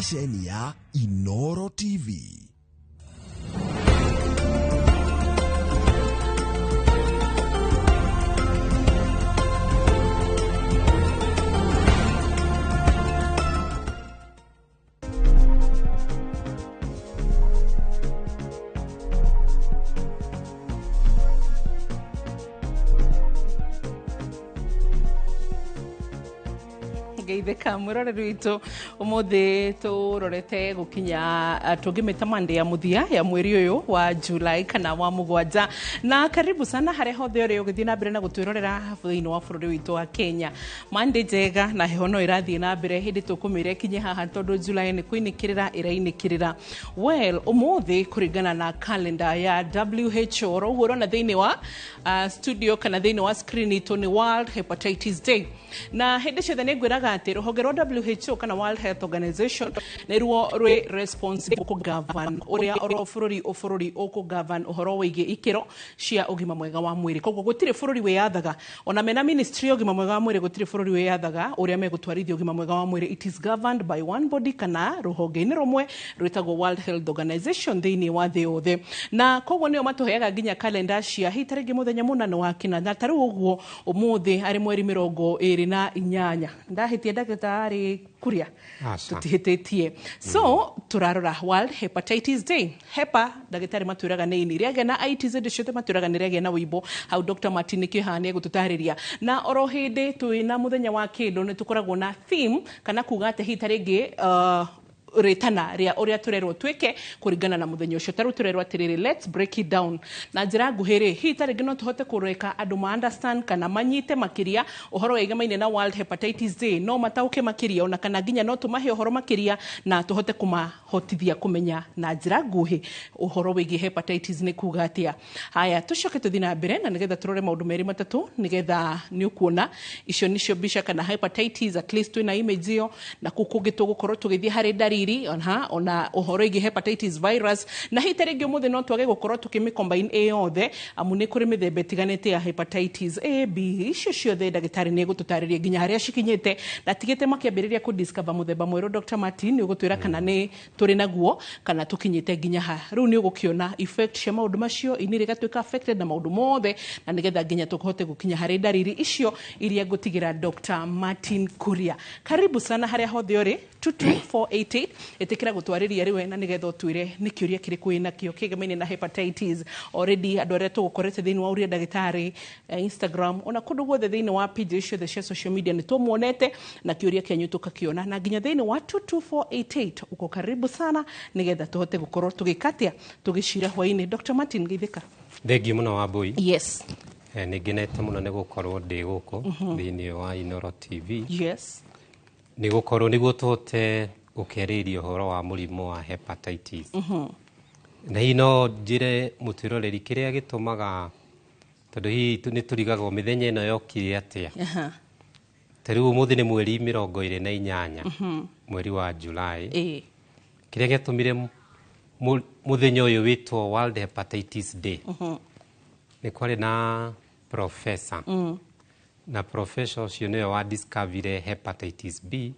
ceceni ya Inooro TV. Geitheka mwirore rwito umuthi turorete gukinya tugimeta Monday ya muthia ya mweri uyu wa July kana wa mugwanja, na karibu sana hare hothe uri ugithii na mbere na gutwirorera thiini wa bururi witu wa Kenya. Monday njega na heho no irathii na mbere hindi tukumire kinye haha tondu July ni kuinikirira irainikirira. Well, umuthi kuringana na calendar ya WHO roguo na thiini wa studio kana thiini wa screen itu ni World Hepatitis Day, na hindi ciothe ni ngwiraga ati ruhonge rwa WHO kana World Health Organization ni ruo rwi responsible ku govern uria oro bururi uku govern uhoro wige ikiro cia ugima mwega wa mwiri. Koguo gutire bururi wiyathaga ona mena ministry ugima mwega wa mwiri, gutire bururi wiyathaga uria megutwarithia ugima mwega wa mwiri. It is governed by one body kana ruhonge-ini rumwe rwitagwo World Health Organization thiini wa thi yothe, na koguo nio matuheaga nginya calendar cia hitaringi muthenya munane wa kina. Na taru uguo umuthi ari mweri 28 ndahitie ndagitari kuria tutihititie. So turarora World Hepatitis Day. Hepa ndagitari matwiraga ni ini riage na ITZ ndiciote matwiraga ni riage na wibo. Hau Dr. Martin Kihani gututariria na oro hindi twina muthenya wa kindu ni tukoragwo na theme kana kuga ate hitaringi retana ria uria turerwo twike kuringana na muthenya ucio. Taru turerwo atiriri, let's break it down na njira nguhiri hitaringi no tuhote kureka andu ma understand kana manyite makiria uhoro wegemaine na World Hepatitis Day, no matauke makiria ona kana nginya no tumahe uhoro makiria na tuhote kumahotithia kumenya na njira nguhi uhoro wegi hepatitis ni kuga atia. Haya tucoke tuthi na mbere na nigetha turore maundu meri matatu nigetha ni ukuona icio nicio bisha kana hepatitis at least twina image iyo na kukungi tugukorwo tugithie hari ndari ona uhoro igi hepatitis virus na hitaringi umuthi no twage gukorwo tukimicombine yothe amu ni kuri mithemba itiganite ya hepatitis A, B, icio ciothe ndagitari ni gututariria nginya haria cikinyite na tigite makiambiriria ku discover muthemba mweru. Dr. Martin ni gutwira kana ni turi naguo kana tukinyite nginya ha riu ni ugukiona effect cia maundu macio ini rigatuika affected na maundu mothe na nigetha nginya tukohote gukinya hari ndariri icio iria ngutigira Dr. Martin Kuria. Karibu sana haria hothe uri 22488 etikira gutwariria riwe na nigetha utwire ni kiuria kiriku ina kio kigemaine na hepatitis. Already andu aria tugukorete thiini wa uria ndagitari Instagram ona kundu guothe thiini wa page icio the social media ni tumuonete na kiuria kianyu tukakiona na nginya thiini wa 22488 uko karibu sana nigetha tuhote gukorwo tugikatia tugicira hwaini. Dr. Martin geithika. Thengiu muno wa boy. Yes. Ni ngenete muno ni gukorwo ndi guku thiini wa Inooro TV. Yes. Ni gukorwo niguo tuhote ukeriria uhoro wa murimu wa hepatitis. Na hino njire mutiroreri kiria gitumaga tondu hi ni turigagwo mithenya ino yokire atia. Tariu umuthi ni mweri 28 mweri wa July. Kiria gitumire muthenya uyu witwo World Hepatitis Day. Ni kwari na professor na professor ucio niwe wa discover hepatitis B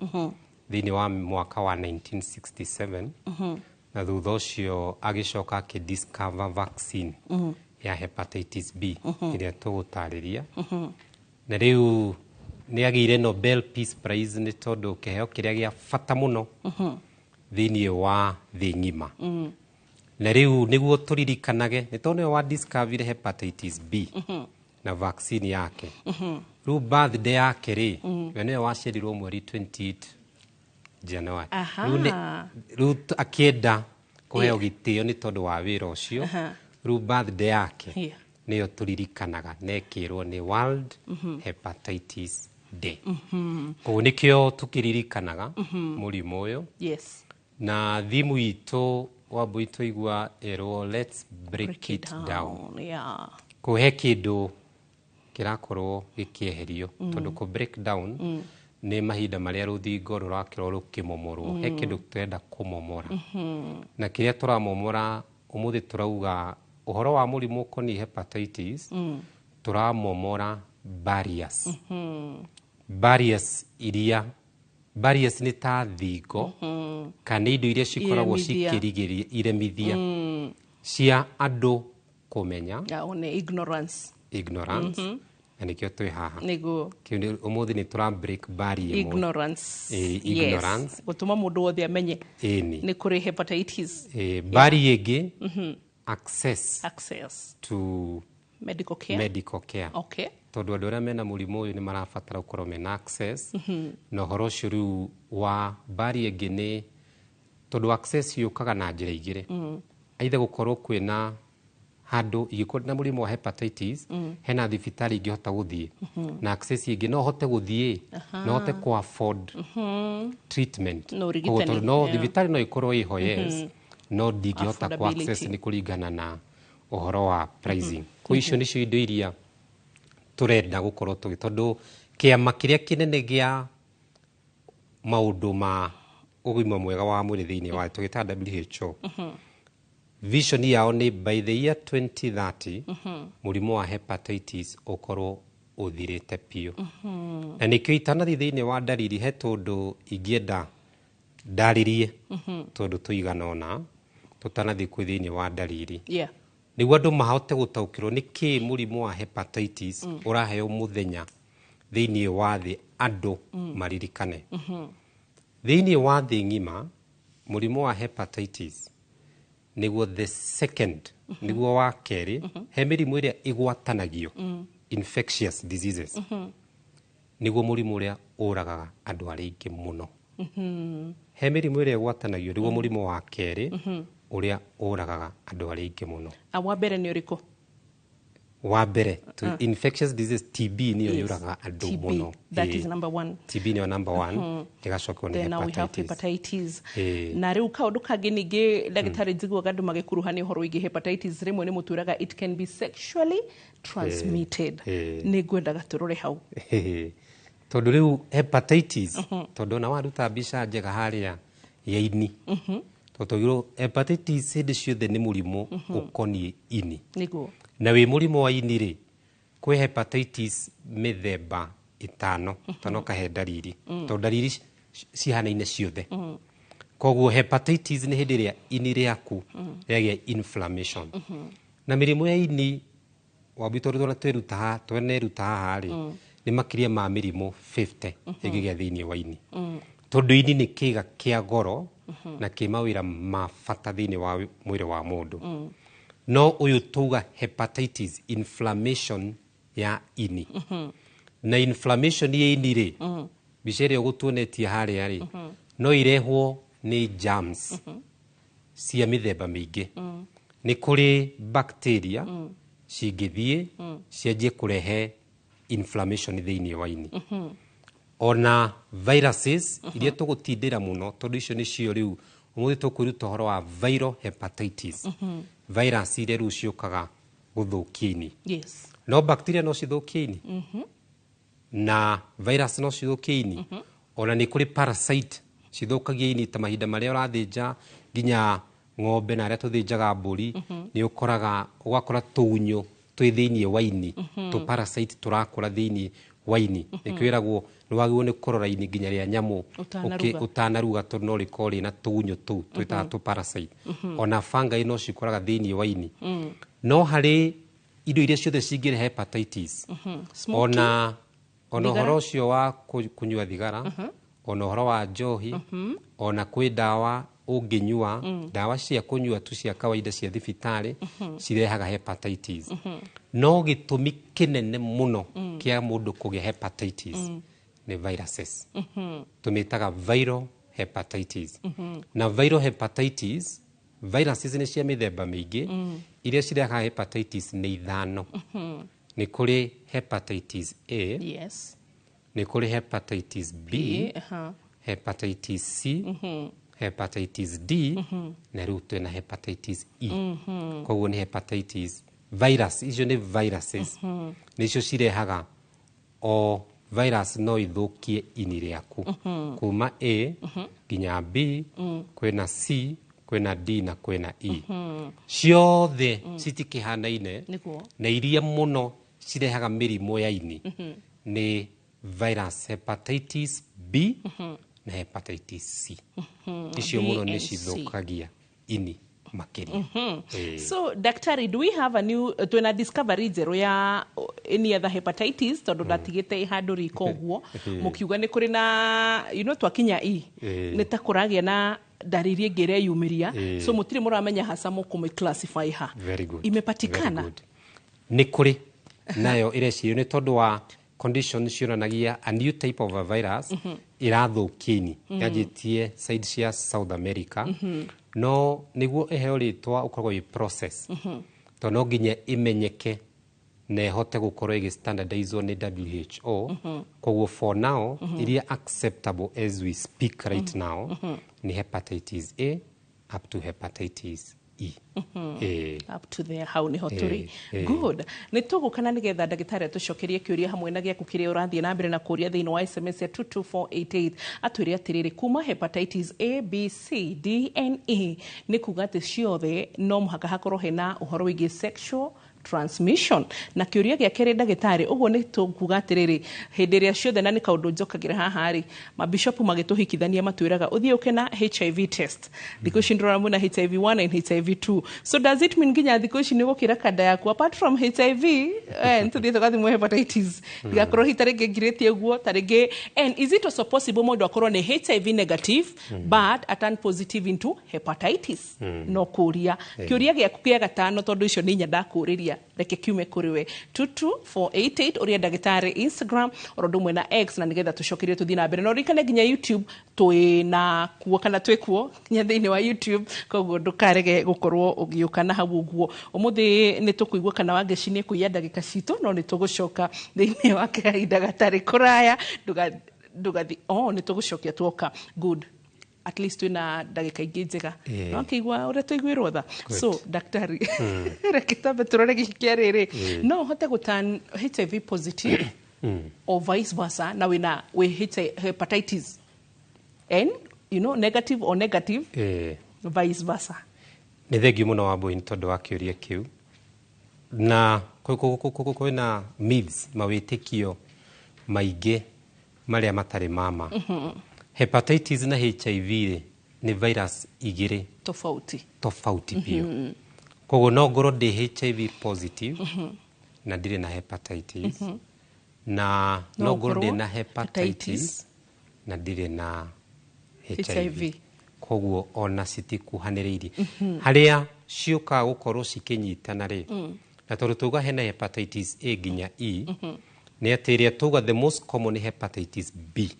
thiini wa mwaka wa 1967 na thutha ucio agicoka akidiscover vaccine ya hepatitis B iria tugutariria na riu ni agire Nobel Peace Prize ni tondu kiheo kiria gia fata muno thiini wa thi ngima. Na riu niguo turirikanage ni tondu wa discover hepatitis B na vaccine yake. Riu birthday yake ri we niwe waciarirwo mweri 28 January. Riu akienda kuheo gitio ni tondu wa wira ucio. Riu birthday yake niyo turirikanaga nekirwo ni World Hepatitis Day. Koguo nikio tukiririkanaga murimu uyu. Yes. Na thimu itu wambu ituigua erwo let's break it down. Yeah. Kuhe kindu kirakorwo gikieherio tondu ku break down ni mahinda maria ruthingo rurakirwo rukimomorwo he kindu twenda kumomora. Na kiria turamomora umuthi turauga uhoro wa murimu koni hepatitis turamomora barriers. Barriers iria barriers nĩ ta thingo kana indo iria cikoragwo cikĩrigĩrĩria iremithia cia andũ kũmenya ignorance na nĩkĩo twĩ haha ũmũthĩ nĩ tũra break barrier ignorance gũtũma mũndũ wothe amenye nĩ kũrĩ hepatitis barrier ĩngĩ access to medical care okay tondũ andũ arĩa mena mũrimũ ũyũ nĩ marabatara gũkorwo mena access na ũhoro ũcio rĩu wa barrier ĩngĩ nĩ tondũ access yũkaga na njĩra igĩrĩ aitha gũkorwo kwĩna handũ ingĩkorwo na mũrimũ wa hepatitis hena thibitarĩ ingĩhota gũthiĩ na access ĩngĩ no hote gũthiĩ no hote ku afford treatment no thibitarĩ no ikorwo ĩho yes no ndingĩhota ku access nĩ kũringana na ũhoro wa pricing kwa icio nĩcio indo iria tũrenda gũkorwo tondũ kĩama kĩrĩa kĩnene gĩa maũndũ ma ũgima mwega wa mwĩrĩ thĩinĩ wa tũgĩta WHO vision yao nĩ by the year 2030 mũrimũ wa hepatitis ũkorwo ũthirĩte biũ na nĩkĩo itanathiĩ thĩinĩ wa ndariri he tondũ ingĩenda ndarĩrie tondũ tũigana ũna tũtanathiĩ kwĩ thĩinĩ wa ndariri nĩguo andũ mahote gũtaũkĩrwo nĩ kĩ mũrimũ wa hepatitis ũraheo mũthenya thĩinĩ wa thĩ andũ maririkane thĩinĩ wa thĩ ng'ima mũrimũ wa hepatitis nĩguo the second nĩguo wa kerĩ he mĩrimũ ĩrĩa ĩgwatanagio infectious diseases nĩguo mũrimũ ũrĩa ũragaga andũ arĩa aingĩ mũno he mĩrimũ ĩrĩa ĩgwatanagio nĩguo mũrimũ wa kerĩ ũrĩa ũragaga andũ arĩa aingĩ mũno wa mbere nĩ ũrĩkũ wa mbere infectious disease TB niyo yũragaga andũ mũno that is number 1 TB niyo number 1 ĩgacoka nĩ hepatitis na rĩu kaũndũ kangĩ ningĩ ndagĩtarĩ njiguaga andũ magĩkuruhania ũhoro wĩgiĩ hepatitis rĩmwe nĩ mũtwĩraga it can be sexually transmitted nĩ ngwendaga tũrore hau tondũ rĩu hepatitis tondũ ona waruta mbica njega harĩa ya ini tondũ hepatitis hĩndĩ ciothe nĩ mũrimũ ũkoniĩ ini na wĩ mũrimũ wa ini rĩ kwĩ hepatitis mĩthemba 5 tanokahe ndariri tondũ ndariri cihanaine ciothe koguo hepatitis nĩ hĩndĩ ĩrĩa ini rĩaku rĩagĩa inflammation na mĩrimũ ya ini wambitũrũ tweruta haha rĩ nĩ makĩria ma mĩrimũ 50 ĩngĩgĩa thĩinĩ wa ini tondũ ini nĩ kĩga kĩa goro na kĩ mawĩra ma bata thĩinĩ wa mwĩrĩ wa mũndũ no ũyũ tuga hepatitis inflammation ya ini na inflammation ya ini rĩ mbica ĩrĩa ũgũtuonetie harĩa rĩ no irehwo nĩ germs cia mĩthemba mĩingĩ nĩ kũrĩ bacteria cingĩthiĩ cianjie kũrehe inflammation thĩinĩ wa ini ona viruses iria tũgũtindĩra mũno tondũ icio nĩcio rĩu ũmũthĩ tũkwĩruta ũhoro wa viral hepatitis virus iria rĩu ciũkaga gũthũkia ini no bacteria no cithũkie ini na virus no cithũkie ini ona nĩ kũrĩ parasite cithũkagia ini ta mahinda marĩa ũrathĩnja nginya ng'ombe na arĩa tũthĩnjaga mbũri nĩ ũgakora tũgunyũ twĩ thĩinĩ wa ini tũ parasite tũrakũra thĩinĩ wa ini nĩkwĩragwo nĩ wagĩrĩirwo nĩ kũrora ini nginya rĩa nyamũ ũtanaruga tondũ no rĩkorwo rĩna tũgunyũ tũu twĩtaga tũ parasite ona fungi no cikoraga thĩinĩ wa ini no harĩ indo iria ciothe cingĩrehe hepatitis ona ũhoro ũcio wa kũnyua thigara ona ũhoro wa njohi ona kwĩ ndawa ũngĩnyua ndawa cia kũnyua tu cia kawaida cia thibitarĩ cirehaga hepatitis no gĩtũmi kĩnene mũno kĩa mũndũ kũgĩa hepatitis nĩ viruses tũmĩtaga viral hepatitis na viral hepatitis viruses nĩ cia mĩthemba mĩingĩ iria cirehaga hepatitis nĩ 5 nĩ kũrĩ hepatitis A nĩ kũrĩ hepatitis B hepatitis C hepatitis D na rĩu twĩna hepatitis E koguo nĩ hepatitis virus icio nĩ viruses nĩcio cirehaga o virus no ithũkie ini rĩaku kuma A nginya B kwĩna C kwĩna D na kwĩna E ciothe citikĩhanaine na iria mũno cirehaga mĩrimũ ya ini nĩ virus hepatitis B na hepatitis C. Icio muno nĩ cithũkagia ini makiria. So daktari, do we have a new twina discovery zero ya any other hepatitis tondu ndatigite handu riko guo mukiuga ni kuri na twakinya ni ta kuragia na dariri ngire yumiria so mutiri muramenya hasa mukume classify ha. Very good. Imepatikana ni kuri nayo irecirio ni tondu wa condition cionanagia a new type of a virus irathukia ini yanjitie side cia South America no niguo iheo ritwa ukoragwo i process to no nginya imenyeke na ihote gukorwo igi standardized ni WHO koguo for now iria acceptable as we speak right now ni hepatitis A up to hepatitis E. Up to there how ni hoturi. Good. Ni tugukana nigetha ndagitari atucokerie kiuria hamwe na giaku kiria urathie na mbere na kuria thiini wa SMS ya 22488 atwire atiriri kuma hepatitis A, B, C, D, N, E ni kuga ati ciothe no muhaka hakorwo hena uhoro wigi sexual transmission na kiuria gia kere ndagitari uguo ni tukuga atiriri hindi ria ciothe na ni kaundu njokagira haha ri mabishopu magituhikithania matwiraga uthiuke na HIV test thiko shindora muna HIV 1 and HIV 2 so does it mean ginya thiko ici ni gukira kada yaku apart from HIV ntuthie tugathi mu hepatitis igakorwo hitarenge ngirĩtie guo tarenge and is it also possible mundu akorwo ni HIV negative but aturn positive into hepatitis no kuria kiuria giaku kia gatano tondu icio ni nyanda kuriria reke kiume kuriwe 22488 uria ndagitari Instagram orodo mwe na X na nigetha tucokerie tuthi na mbere no rikane ginya YouTube twina kuo kana twikuo nya thiini wa YouTube koguo ndukarege gukorwo ugiukana hau guo umuthi ni tukuigwa kana wangecinie kuia ndagika citu no ni tugucoka thiini wa kaida gatari kuraya ndugathi ni tugucokia tuoka good at least twina ndagika ingi njega no kigwa ure tuigwirwo tha so daktari rekitabe turore gikia riri no hote gutan HIV positive or vice versa na wina hepatitis and negative or negative vice versa ni thengiũ muno wa mbũi tondu wa kiuria kiu na kwina myths mawitikio maingi maria matari mama hepatitis na HIV ni virus igiri tofauti pio koguo no ngorwo ndi HIV positive na ndire na hepatitis na no ngorwo ndi na hepatitis na ndire na HIV koguo ona citikuhanĩrĩirie haria ciuka gukorwo cikinyitana ri na tondu tuga hena hepatitis A nginya E ni atiria tuga the most common hepatitis B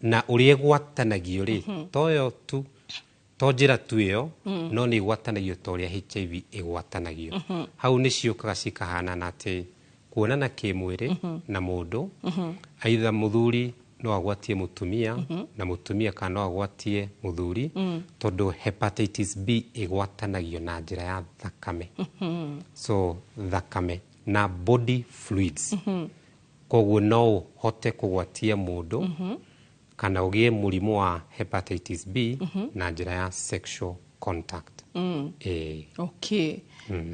na uria gwatanagio ri toyo tu to njira tu iyo no ni gwatanagio to uria HIV igwatanagio hau ni ciukaga cikahana na ati kuonana kimwiri na mundu aidha muthuri no agwatie mutumia na mutumia kana no agwatie muthuri tondu hepatitis B igwatanagio na njira ya thakame so thakame na body fluids koguo no hote kugwatia mundu kana ugie murimu wa hepatitis B na njira ya sexual contact okay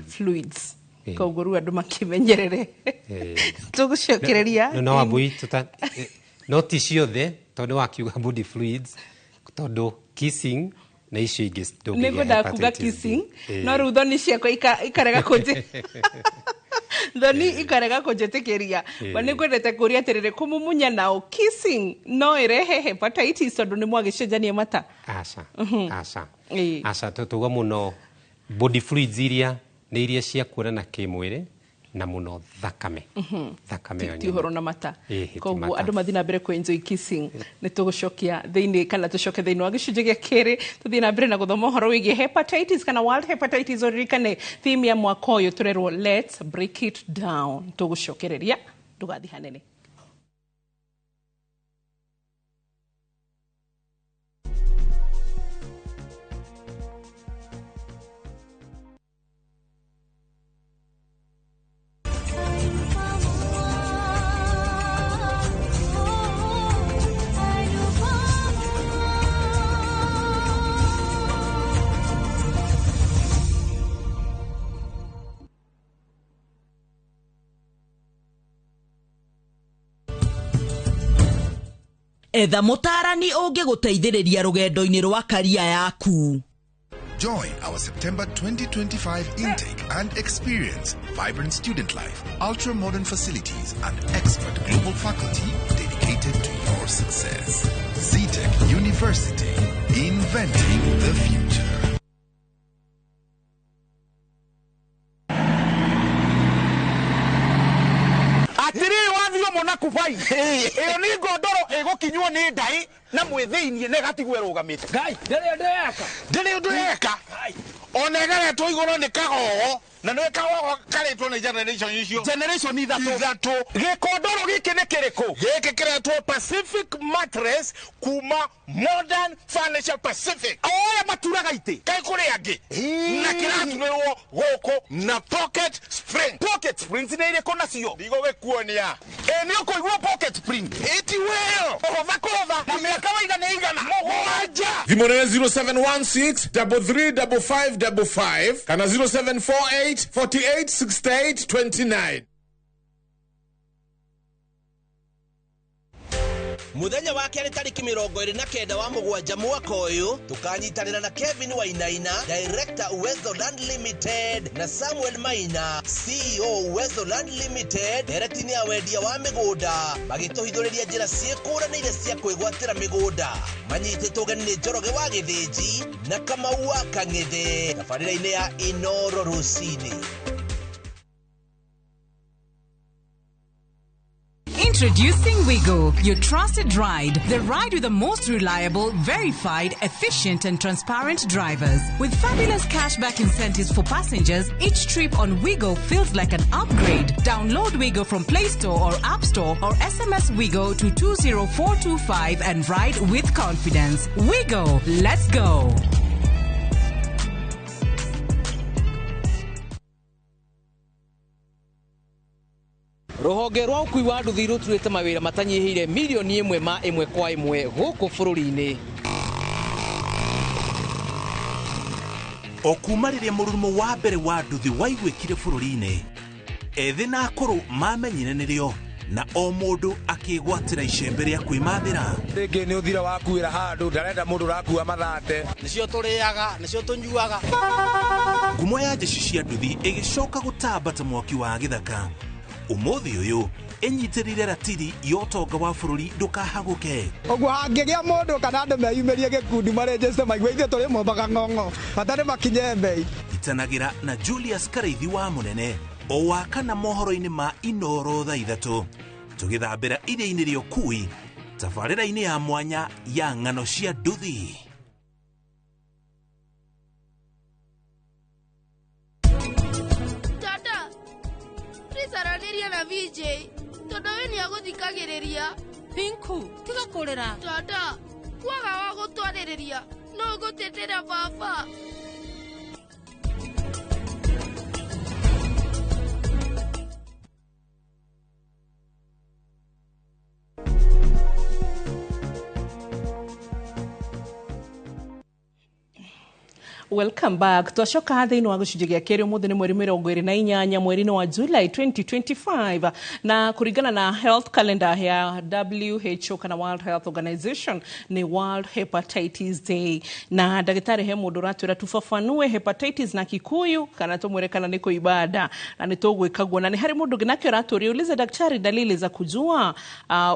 fluids koguo ru andu makimenyerere tugucokereria no abui no ti ciothe tondu wakiuga body fluids tondu kissing na icio ingĩ nĩngwenda kuga kissing no rĩu thoni ciakwa ikarega kũnjĩ thoni ikarega kũnjĩtĩkĩria ba nĩngwendete kũria atĩrĩrĩ kũmumunya nao kissing no ĩrehe hepatitis tondu nĩ mwagĩcenjania mata aca tuga muno body fluids iria nĩ iria cia kuonana kĩmwĩrĩ na muno thakame yo ti horo na mata koguo andu mathi na mbere ku enjoy kissing ni tugucokia thiini kana tucoke thiini wa gicunjĩ gĩa kerĩ tuthi na mbere na guthoma uhoro wigie hepatitis kana world hepatitis oririkane theme ya mwaka ũyũ turerwo let's break it down tugucokereria ndugathi hanene Etha mũtarani ũngĩgũteithĩrĩria rũgendo-inĩ rwa career yaku. Join our September 2025 intake and experience vibrant student life, ultra-modern facilities, and expert global faculty dedicated to your success. ZTech University, inventing the future. Atiri wathio mona kufai. Eyo ni godoro ego kinywa ni dai na mwetheinie negatigwe rugamite. Ngai, ndere ndeka. Onegere to igoro ni kagogo na nwe kagogo karetwo ni generation icio. Generation ithatu. Gikodoro giki ni kiriko. Giki kiretwo Pacific Mattress kuma Modern Furniture Pacific. Oya maturaga ite. Kai kuri angi. Na kiratunirwo goko na pocket spring. Pocket springs ni ire kona cio. Digo gekuonia. Ni ukoigwo pocket spring. Eti well. Ohova na miaka waigana igana. Mogwanja. Vimone 0716 335555 kana 0748 48 68 29. Muthenya wa keri tariki 29 wa mugwanja mwaka uyu tukanyitanira na Kevin Wainaina, Director Uwezo Land Limited, na Samuel Maina, CEO Uwezo Land Limited, deretini ya wendia wa migunda magituhithuriria njira ciekuranire cia kwigwatira migunda manyititwo gani ni Njoroge wa Githiji na Kamau wa Kang'ethe tabarĩra-inĩ ya Inoro Rusini. Introducing Wigo, your trusted ride. The ride with the most reliable, verified, efficient and transparent drivers. With fabulous cashback incentives for passengers, each trip on Wigo feels like an upgrade. Download Wigo from Play Store or App Store or SMS Wigo to 20425 and ride with confidence. Wigo, let's go. Ruhonge rwa ukui wa nduthi ruturite mawira matanyihire milioni imwe ma imwe kwa imwe guku bururi-ini. Okumarire murumo wa mbere wa nduthi waigwikire bururi-ini, ethi na akuru mamenyire nirio na o mundu akigwatira icembe ria kwimathira. Ringi ni uthira wakuira handu ndarenda mundu rakua mathate. Nicio turiaga, nicio tunyuaga. Ngumo ya jeshi cia nduthi igicoka gutambata mwaki wa githaka. Umuthi uyu enyitirire ratiri yotonga wa bururi ndukahaguke. Ogwo hangigia mundu kana andu meyumirie gikundi marejeste maigwe ithe turi mombaga ng'ong'o batari makinye mbei. Itanagira na Julius Kareithi wa Munene o wakana mohoro-ini ma Inoro thaa 3 tugithambira iria-ini ria Ukui tabarĩra-ini ya mwanya ya ng'ano cia nduthi. Saraniria na VJ tondu we ni aguthikagiriria. Pinku tiga kurira tata kwaga wa gutwaririria no gutetera baba. Welcome back. Twashoka thĩinĩ wa gĩcunjĩ gĩa kerĩ ũmũthĩ nĩ mweri 28 mweri-inĩ wa July 2025 na kũringana na health calendar ya WHO kana World Health Organization ni World Hepatitis Day na ndagĩtarĩ he mũndũ ũratwĩra tufafanue hepatitis na Kikuyu kana tumwĩre kana nĩ kuibada na nĩ tũgwĩkaguo na nĩ harĩ mũndũ nake ũratũria uliza daktari dalili za kujua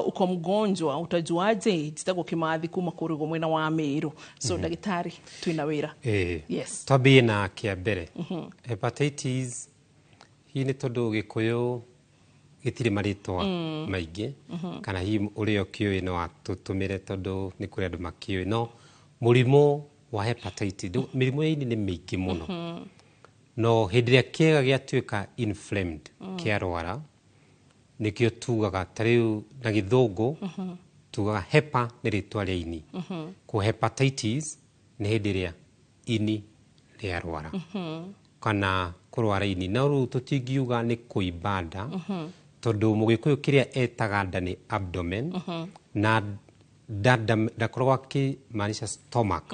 uko mgonjwa utajuaje jitagwo Kimathi kuma kũrĩgwo mwena wa Meru so daktari twina wĩra. Yes. Twambie na kia mbere. Hepatitis hii ni tondu Gikuyu gitire maritwa maingi kana hii urio kioi no atutumire tondu ni kuri andu makioi no murimu wa hepatitis mirimu hii ni mingi muno no hindi ria kiega giatuika inflamed kiarwara nikio tugaga tariu na githungu tugaga hepa ni ritwa ria ini ku hepatitis ni hindi ria ini riarwara kana kurwara ini na ru tutingiuga ni kuibanda tondu Mugikuyu kiria etaga nda ni abdomen na dada ndakorwo akimaanisha stomach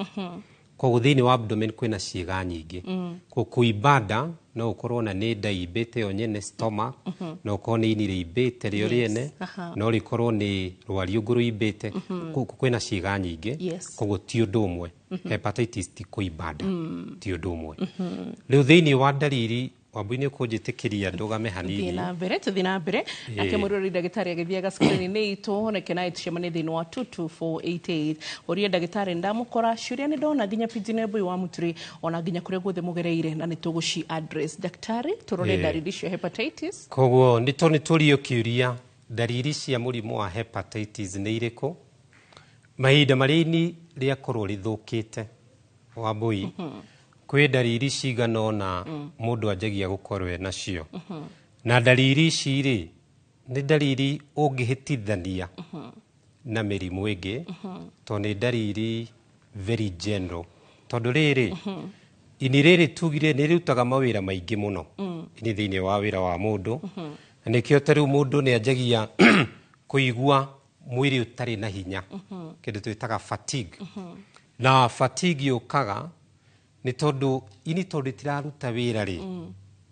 Kwa thini wa abdomen kwina ciĩga nyingĩ. Kuibada no ukorwo na nĩ nda imbĩte yo nyene stomach, no ukorwo nĩ ini rĩimbĩte rĩo rĩene, no rĩkorwo nĩ rwariũngũ rũimbĩte. Kwina ciĩga nyingĩ, koguo ti ũndũ ũmwe. Hepatitis ti kuibada, ti ũndũ ũmwe. Rĩu thĩinĩ wa ndariri Wambui kũnjĩtĩkĩria ndũgame hanini. Tuthi na mbere nake mũrori ndagĩtarĩ agĩthiaga screen-inĩ itũ honeke naĩ tucemanie thĩinĩ wa 22488 ũria ndagĩtarĩ ndamũkora ciũria nĩ ndona nginya pidgin boy wa mũturi ona nginya kũrĩa guothe mũgereire na nĩ tũgũci address daktari tũrore ndariri cia hepatitis. Koguo nĩ tũrio kĩũria ndariri cia mũrimũ wa hepatitis nĩ irĩkũ? Mahinda marĩa ini rĩakorwo rĩthũkĩte Wambui kwĩ ndariri cigana ũna mũndũ anjagia gũkorwo enacio. Na ndariri ici rĩ nĩ ndariri ũngĩhĩtithania na mĩrimũ ĩngĩ tondũ nĩ ndariri very general. Tondũ rĩrĩ ini rĩrĩ tugire nĩ rĩrutaga mawĩra maingĩ mũno ini thĩinĩ wa wĩra wa mũndũ. Na nĩkĩo ta rĩu mũndũ nĩ anjagia kũigua mwĩrĩ ũtarĩ na hinya, kĩndũ twĩtaga fatigue. Na fatigue yũkaga nĩ tondũ ini tondũ rĩtiraruta wĩra rĩ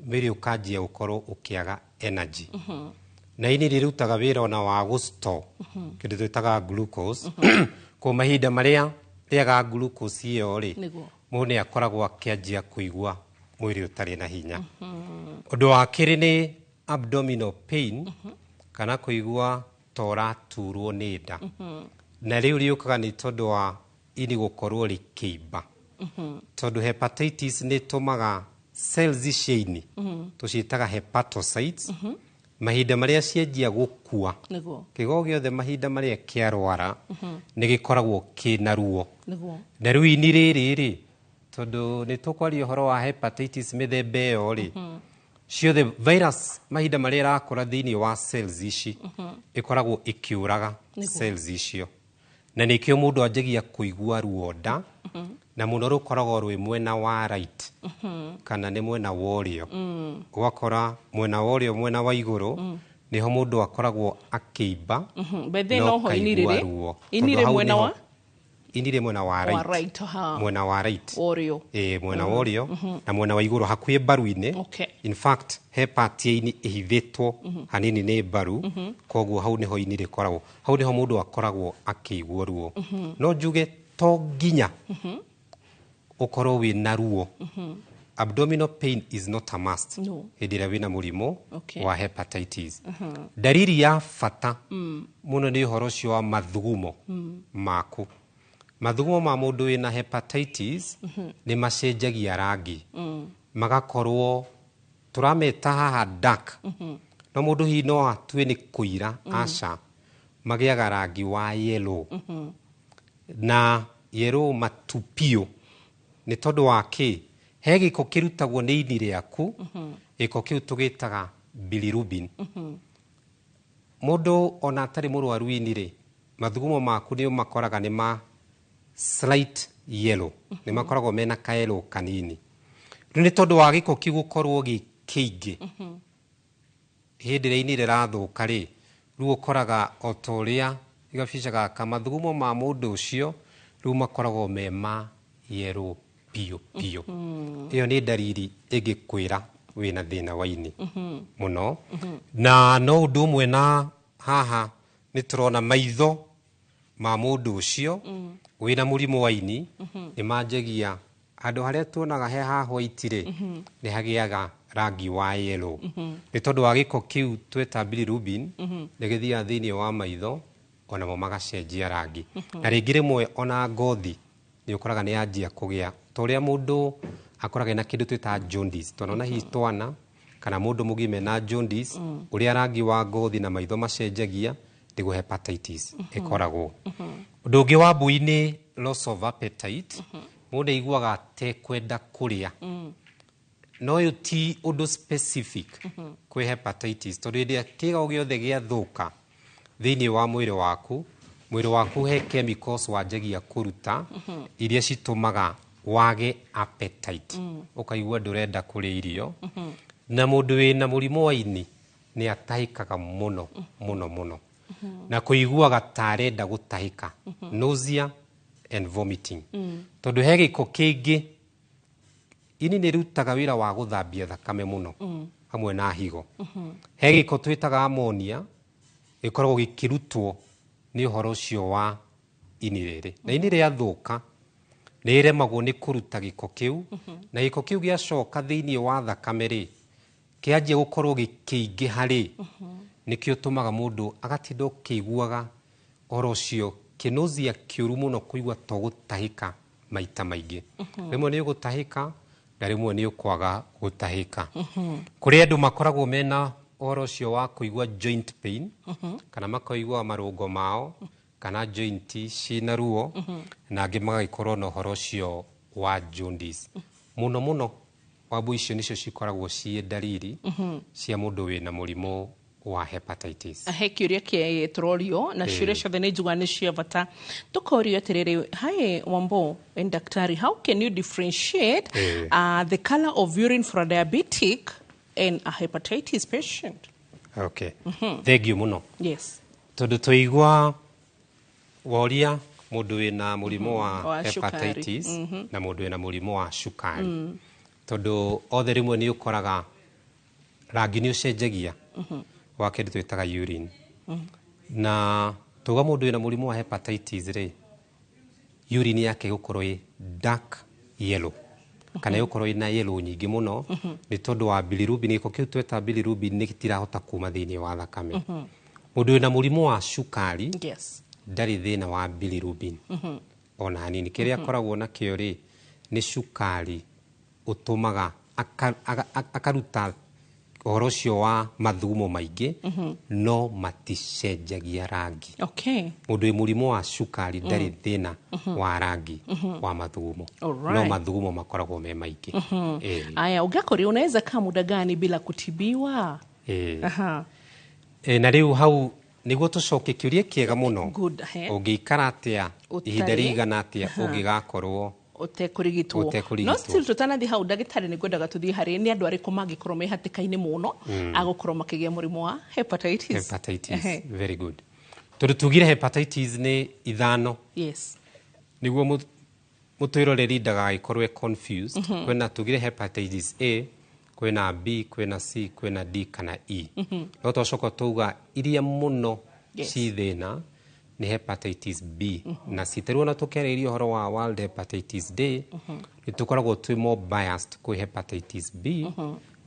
mwĩrĩ ũkanjia gũkorwo ũkĩaga energy. Na ini rĩrutaga wĩra ona wa gũstore kĩndũ twĩtaga glucose. Kwa mahinda marĩa rĩaga glucose ĩyo rĩ mũndũ nĩ akoragwo akĩanjia kũigua mwĩrĩ ũtarĩ na hinya. Ũndũ wa kerĩ nĩ abdominal pain kana kũigua ta ũraturwo nĩ nda. Na rĩu rĩũkaga nĩ tondũ wa ini gũkorwo rĩkĩimba. Tondũ hepatitis nĩ tũmaga cells cia ini tũciĩtaga hepatocytes mahinda marĩa cianjia gũkua kĩgo gĩothe mahinda marĩa kĩarwara nĩ gĩkoragwo kĩna ruo. Na rĩu ini rĩrĩ rĩ tondũ nĩ tũkwaria ũhoro wa hepatitis mĩthemba ĩyo rĩ ciothe virus mahinda marĩa ĩrakũra thĩinĩ wa cells ici ĩkoragwo ĩkĩũraga cells icio. Na nĩkĩo mũndũ anjagia kũigua ruo nda na mũno rũkoragwo rwĩ mwena wa right kana nĩ mwena wa ũrĩo. Ũgakora mwena wa ũrĩo mwena wa igũrũ niho mũndũ akoragwo akĩimba no kaigua ruo. Ini rĩ mwena wa? Ini rĩ mwena wa right. Mwena wa right. Ũrĩo. Mwena wa ũrĩo na mwena wa igũrũ hakuhĩ mbaru-inĩ. In fact he part ya ini ĩhithĩtwo hanini nĩ mbaru, koguo hau niho ini rĩkoragwo. Hau niho mũndũ akoragwo akĩigua ruo. No njuge to nginya ukorwo wĩna ruo. Abdominal pain is not a must hĩndĩ ĩrĩa wĩna mũrimũ wa hepatitis. Ndariri ya bata mũno nĩ ũhoro ũcio wa mathugumo maku. Mathugumo ma mũndũ wĩna hepatitis nĩ macenjagia rangi magakorwo tũrameta haha dark. No mũndũ hihi no atue nĩ kũira aca magĩaga rangi wa yellow. Na yellow matupio nĩ tondũ wa kĩ he gĩko kĩrutagwo nĩ ini rĩaku gĩko kĩu tũgĩtaga bilirubin. Mũndũ ona atarĩ mũrwaru ini rĩ mathugumo maku nĩ makoraga nĩ ma slight yellow, nĩ makoragwo mena ka yellow kanini. Rĩu nĩ tondũ wa gĩko kĩu gũkorwo gĩ kĩingĩ hĩndĩ ĩrĩa ini rĩrathũka rĩ rĩu ũkoraga o ta ũrĩa gabica gaka mathugumo ma mũndũ ũcio rĩu makoragwo me ma yellow piũ piũ. Ĩyo nĩ ndariri ĩngĩkwĩra wĩna thĩna wa ini mũno. Na no ũndũ ũmwe na haha nĩ tũrona maitho ma mũndũ ũcio wĩna mũrimũ wa ini nĩ manjagia handũ harĩa tuonaga he ha white rĩ nĩ hagĩaga rangi wa yellow. Nĩ tondũ wa gĩko kĩu tweta bilirubin nĩ gĩthiaga thĩinĩ wa maitho onamo magacenjia rangi. Na rĩngĩ rĩmwe ona ngothi nĩ ũkoraga nĩ yanjia kũgĩa ta ũrĩa mũndũ akoraga na kĩndũ twĩtaga jaundice. Twana hihi twana kana mũndũ mũgima na jaundice ũrĩa rangi wa ngothi na maitho macenjagia nĩguo hepatitis ĩkoragwo. Ũndũ ũngĩ wa mbui nĩ loss of appetite. Mũndũ aiguaga atekwenda kũrĩa. No ũyũ ti ũndũ specific kwĩ hepatitis tondũ hĩndĩ ĩrĩa kĩga gĩothe gĩathũka thĩinĩ wa mwĩrĩ waku he chemicals wanjagia kũruta iria citũmaga wage appetite. Ũkaigua ndũrenda kũrĩa irio. Na mũndũ wĩna mũrimũ wa ini nĩ atahĩkaga mũno mũno mũno na kũiguaga ta arenda gũtahĩka, nausea and vomiting. Tondu he giko kingi ini ni rutaga wira wa guthambia thakame muno hamwe na higo. He giko twitaga ammonia ikoragwo gikirutwo ni uhoro ucio wa ini riri. Na ini riathuka ni iremagwo ni kuruta giko kiu na giko kiu giacoka thiini wa thakame ri kianjia gukorwo gikiingiha ri nikio tumaga mundu agatinda ukiguaga oro cio kinozia kiuru muno kuigua to gutahika maita maingi. Rimwe ni gutahika na rimwe ni ukwaga gutahika. Kuri andu makoragwo mena oro cio wa kuigua joint pain kana makoigua marungo mao kana joint cina ruo na angi magagikorwo na horo cio wa jaundice. Muno muno wabu icio nicio cikoragwo cie dalili cia mundu wina murimu wa hepatitis. He kiuria kie trorio na ciuria ciothe ni njugua ni cia bata. Tukorio atiriri, hi Wambo and daktari, how can you differentiate the color of urine for a diabetic and a hepatitis patient? Okay. Thank you muno. Yes. Tondu tuigua woria mundu wina murimu wa hepatitis na mundu wina murimu wa cukari. Tondu othe rimwe ni ukoraga rangi ni ucenjagia wa kindu twitaga urine. Na tuga mundu wina murimu wa hepatitis ri urine yake gukorwo i dark yellow kana gukorwo ina yellow nyingi muno ni tondu wa bilirubin. Iko kiu tweta bilirubin ni gitirahota kuma thiini wa thakame. Mundu wina murimu wa cukari ndari thina wa bilirubin ona hanini. Kiria akoragwo na kio ri ni cukari utumaga akaruta uhoro ucio wa mathugumo maingi no maticenjagia rangi. Mundu wi murimu wa cukari ndari thina wa rangi wa mathugumo no mathugumo makoragwo me maingi. Aya, ugakori unaweza kaa muda gani bila kutibiwa? Na riu hau niguo tucoke kiuria kiega muno ungiikara atia ihinda rigana atia ungigakorwo utekurigitwo. No still tutanathi hau ndagitari ni gwendaga tuthie hari ni andu ariku mangikorwo me hatikaini muno agukorwo makigia murimu wa hepatitis. Very good. Tondu tugire hepatitis ni ithano. Niguo mutwiroreri ndagaikorwo confused. Kwena tugire hepatitis A, kwena B, kwena C, kwena D kana E. No twacoka tuga iria muno ci thina ni hepatitis B na citeruo na tukereria horo wa World Hepatitis Day ni tukoragwo twi more biased ku hepatitis B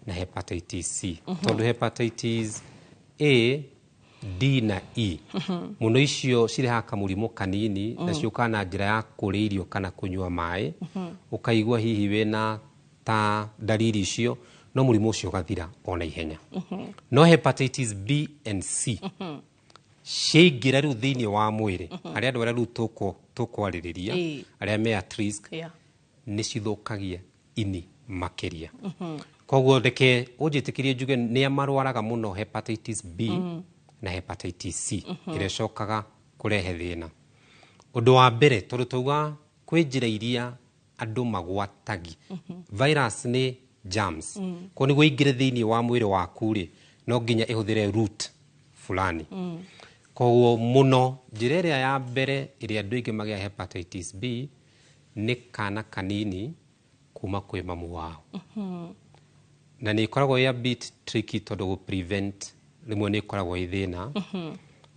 na hepatitis C. Tondu hepatitis A, D na E muno icio cireha kamurimu kanini na ciuka na njira ya kuria irio kana kunyua mai ukaigua hihi wena ta dalili icio no murimu ucio gathira ona ihenya. No hepatitis B and C ciingira riu thiini wa mwiri aria andu aria riu tukwaririria aria me at risk ni cithukagia ini makiria. Koguo ndeke unjitikirie njuge ni amarwaraga muno hepatitis B na hepatitis C iria cokaga kurehe thina. Undu wa mbere tondu tuga kwi njira iria andu magwatagi virus ni germs ko niguo ingire thiini wa mwiri waku ri no nginya ihuthire route fulani. Koguo muno njira iria ya mbere iria andu ingi magia hepatitis B ni kana kanini kuma kwi mamu wao. Na ni ikoragwo a bit tricky tondu go prevent rimwe ni ikoragwo ithina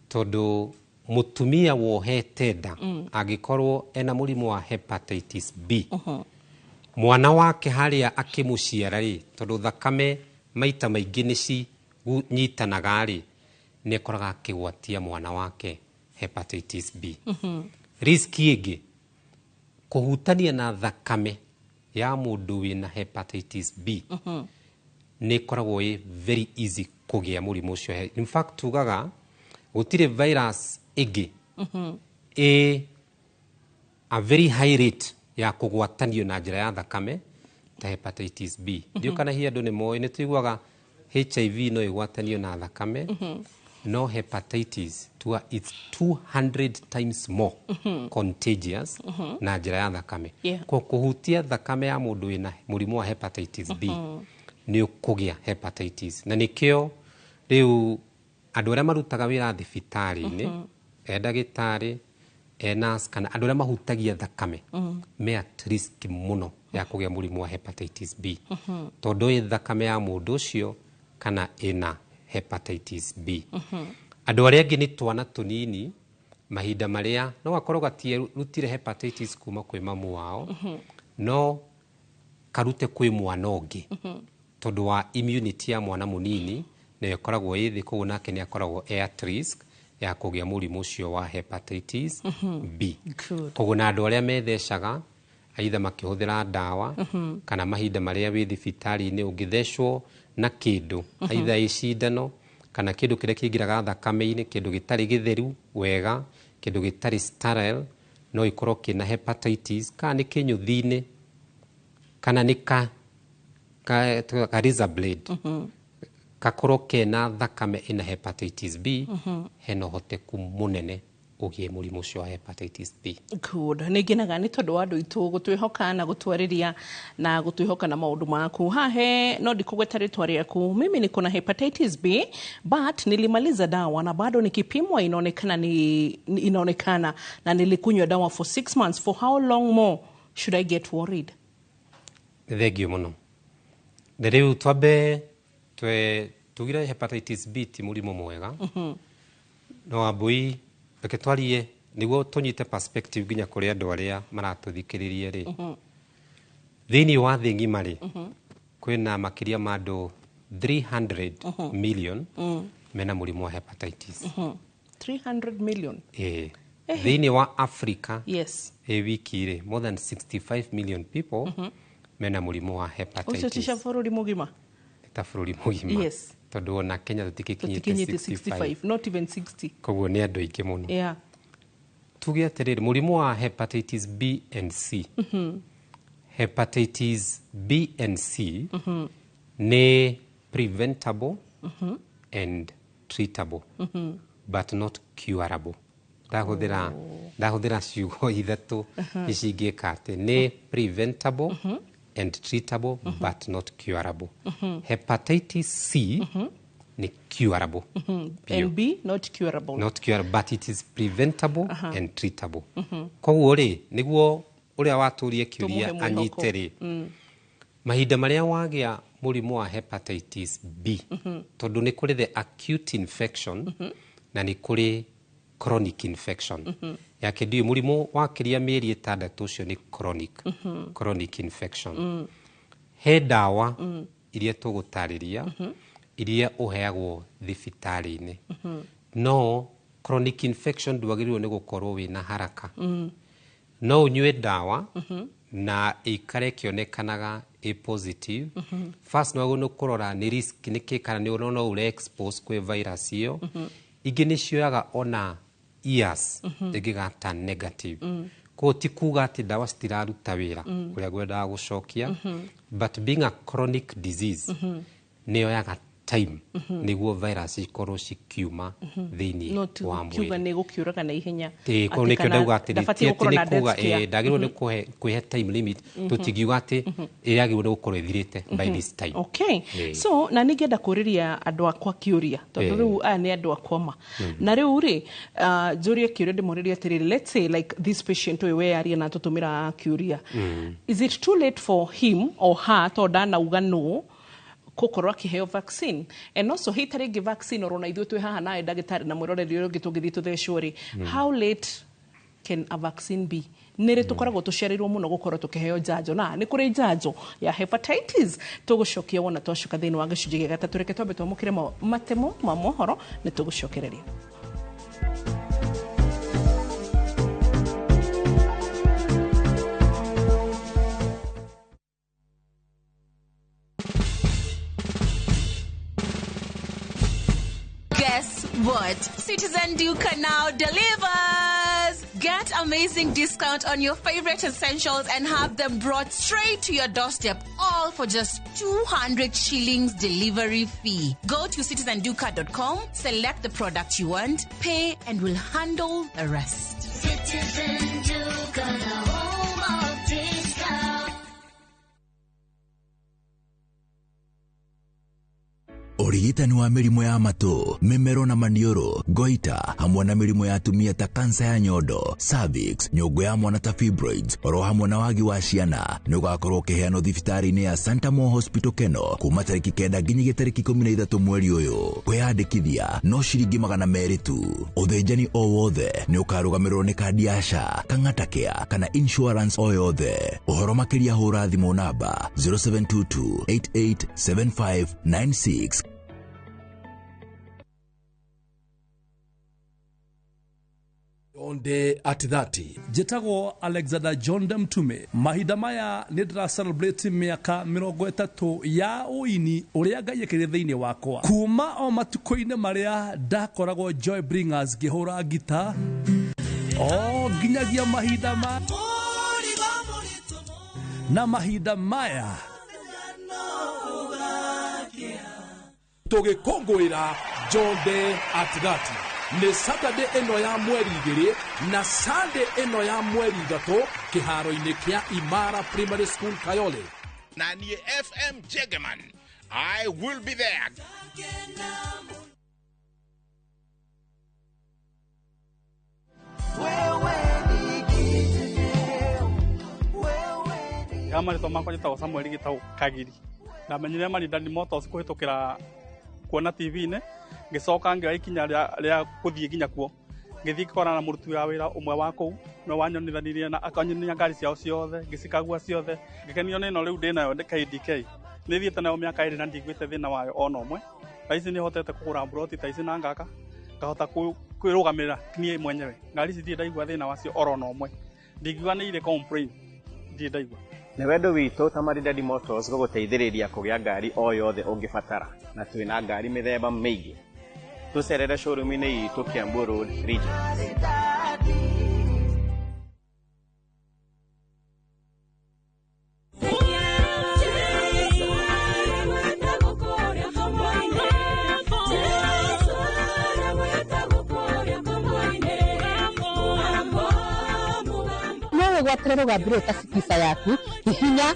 tondu mutumia wohete nda agikorwo ena murimu wa hepatitis B mwana wake haria akimuciara ri tondu thakame maita maingi ni ci nyitanaga ri ni koraga akigwatia mwana wake hepatitis B. Riski ingi kuhutania na thakame ya mundu wina hepatitis B ni koragwo very easy kugia murimu ucio. In fact tugaga gutire virus ingi a very high rate ya kugwatanio na njira ya thakame ta hepatitis B. Ndio kana hi andu ni moyo ni tuiguaga HIV no igwatanio na thakame no hepatitis it's 200 times more contagious na njira ya thakame. Kwa kuhutia thakame ya mundu wina murimu wa hepatitis B ni ukugia hepatitis. Na nikio riu andu aria marutaga wira thibitari-ini ndagitari enas kana andå arä a mahutagia thakame me at risk muno ya kũgĩa mũrimũ wa hepatitis B tondũ ĩ thakame ya mũndũ ũcio kana ĩna hepatitis B. Andũ arĩa angĩ nĩ twana tũnini mahinda marĩa no gakorwo gatirutire hepatitis kuma kwĩ mamu wao no karute kwĩ mwana ũngĩ tondũ wa immunity ya mwana mũnini nĩ ĩkoragwo ĩ thĩ, koguo nake nĩ akoragwo at risk ya kũgĩa mũrimũ ũcio wa hepatitis B. Koguo na andũ arĩa methecaga aitha makĩhũthĩra ndawa kana mahinda marĩa wĩ thibitarĩ-inĩ ũngĩthecwo na kĩndũ aitha ĩ cindano kana kĩndũ kĩrĩa kĩingĩraga thakame-inĩ, kĩndũ gĩtarĩ gĩtheru wega, kĩndũ gĩtarĩ sterile, no ikorwo kĩna hepatitis kana nĩ kĩnyũthi-inĩ kana nĩ ka razor blade gakorwo kena thakame ĩna hepatitis B, hena ũhoteku mũnene ũgĩe mũrimũ ũcio wa hepatitis B. Good. Nĩ ngenaga nĩ tondũ wa andũ aitũ gũtwĩhoka na gũtwarĩria na gũtwĩhoka na maũndũ maku. Hahe no ndikũgweta rĩtwa rĩaku. Mimi niko na hepatitis B but nilimaliza dawa na bado nikipimwa inaonekana na nilikunywa dawa for 6 months. For how long more should I get worried? Thengio mũno. Na rĩu twambe tugire hepatitis B ti mũrimũ mwega. No Wambui reke twarie niguo tunyite perspective nginya kũrĩ andũ arĩa maratũthikĩrĩria rĩ. Thĩinĩ wa thĩ ng'ima rĩ kwĩna makĩria ma andũ 300 million mena mũrimũ wa hepatitis. 300 million? Thĩinĩ wa Africa wiki rĩ more than 65 million people mena mũrimũ wa hepatitis. Ucio tisha bũrũri mũgima? Ta bũrũri mũgima. Tondũ ona Kenya tũtikinyĩte 65, not even 60. Koguo nĩ andũ aingĩ mũno. Tuge atĩrĩrĩ, mũrimũ wa hepatitis B and C. Hepatitis B and C nĩ preventable and treatable but not curable. Ndahũthĩra ciugo ithatũ icingĩka atĩ nĩ preventable and treatable but not curable. Hepatitis C ni curable. And B not curable. Not curable, but it is preventable and treatable. Koguo rĩ niguo ũrĩa watũrie kĩũria anyite rĩ mahinda marĩa wagĩa mũrimũ wa hepatitis B tondũ nĩ kũrĩ the acute infection na nĩ kũrĩ chronic infection. Yake ndiyo mũrimũ wakĩria mĩeri 6 ũcio nĩ chronic infection. He ndawa iria tũgũtarĩria iria ũheagwo thibitarĩ-inĩ. No chronic infection ndwagĩrĩirwo nĩ gũkorwo wĩna haraka. No unyue ndawa na ikare kĩonekanaga a positive. First no nĩ kũrora nĩ risk nĩ kana nĩ ũrona ũre expose kwĩ virus ĩyo. Ingĩ nĩ cioyaga ona years ĩngĩgata negative. Ko ti kuga atĩ ndawa citiraruta wĩra ũrĩa ngwendaga gũcokia, but being a chronic disease nĩ yoyaga time nĩguo virus ikorwo cikiuma thĩinĩ wa mwĩrĩ. Kiuga nĩ gũkiũraga na ihenya. Ko nĩkĩo ndauga atĩ nĩ kuga ndagĩrĩirwo nĩ kwĩhe time limit, tũtingiuga atĩ ĩrĩagĩrĩirwo nĩ gũkorwo ĩthirĩte by this time. Okay. So na nĩngenda kũrĩria andũ akwa kĩũria tondũ rĩu aya nĩ andũ akwa ma. Na rĩu rĩ njũrie kĩũria ndĩmũrĩrie atĩrĩrĩ, let's say like this patient ũyũ we yaria na tũtũmĩra kĩũria. Is it too late for him or her to ndanauga no gũkorwo akĩheo vaccine? And also hitarĩ ngĩ vaccine orona ithuĩ twĩ haha nawe ndagĩtarĩ na mwĩroreri ũrĩa ũngĩ tũngĩthiĩ tũthecwo rĩ, how late can a vaccine be? Nĩrĩ tũkoragwo tũciarĩirwo mũno gũkorwo tũkĩheo njanjo, na nĩ kũrĩ njanjo ya hepatitis. Tũgũcokia wona twacoka thĩinĩ wa gĩcunjĩ gĩa gatatũ, reke twambe twamũkĩre matemo ma mohoro nĩ tũgũcokereria. Guess what? Citizen Duca now delivers! Get amazing discount on your favorite essentials and have them brought straight to your doorstep, all for just 200 shillings delivery fee. Go to citizenduca.com, select the product you want, pay, and we'll handle the rest. Citizen Duca, the home of discount. urigitani wa mĩrimũ ya matũ, mĩmero na maniũrũ, goita, hamwe na mĩrimũ ya atumia ta kansa ya nyondo, cervix, nyũngũ ya mwana ta fibroids, oro hamwe na wagi wa ciana, nĩ ũgakorwo ũkĩheanwo thibitarĩ-inĩ ya Santa Mo Hospital Keno kuma tarĩki 9 nginya tarĩki 13 mweri ũyũ. Kwĩyandĩkithia no ciringi 200 tu. Ũthĩnjani o wothe nĩ ũkarũgamĩrĩrwo nĩ kandi ya SHA, Kang'ata Care kana insurance o yothe. Ũhoro makĩria hũra thimũ namba 0722887596. Onde at 30 Jetago Alexander John Mtume mahinda maya nĩ ndĩra celebrate mĩaka 30 ya ũini ũrĩa Ngai ekĩrĩte thĩinĩ wakwa kuma o matukũ-inĩ marĩa ndakoragwo Joy Bringers ngĩhũra gita o nginyagia mahinda ma na mahinda maya tũgĩkũngũĩra John at 30 nĩ Saturday eno ya mweri 2 na Sunday eno ya mweri 3 kĩharo-inĩ kĩa Imara Primary School Kayole. Na niĩ FM Jegeman, I will be there. Kama rĩtwa makwa njĩtagwo Samuel Gitau Kagiri. Ndamenyire Marindani Motors kũhĩtũkĩra kuona TV-inĩ, ngĩcoka ngĩoya ikinya rĩa gũthiĩ nginya kuo. Ngĩthiĩ ngĩkorana na mũruti wa wĩra ũmwe wa kũu, no wanyonithanirie na akanyonia ngari ciao ciothe, ngĩcikagua ciothe. Ngĩkenio nĩ ĩno rĩu ndĩnayo KDK. Nĩ thiĩte nayo mĩaka 2 na ndigwĩte thĩna wayo ona ũmwe. Taici nĩ hotete kũgũra mburoti taici na ngaka, ngahota kwĩrũgamĩrĩra niĩ mwenyewe. Ngari ici ndirĩ ndaigua thĩna wacio oro na ũmwe. Ndingiuga nĩ irĩ complain, ndirĩ ndaigua. Nĩ wendo witũ ta Marindani Motors gũgũteithĩrĩria kũgĩa ngari o yothe ũngĩbatara, na twĩna ngari mĩthemba mĩingĩ. Tũcerere showroom-inĩ itũ Kiambu Road region. Gwatĩra rũgambĩrĩra kacikica yaku hihinya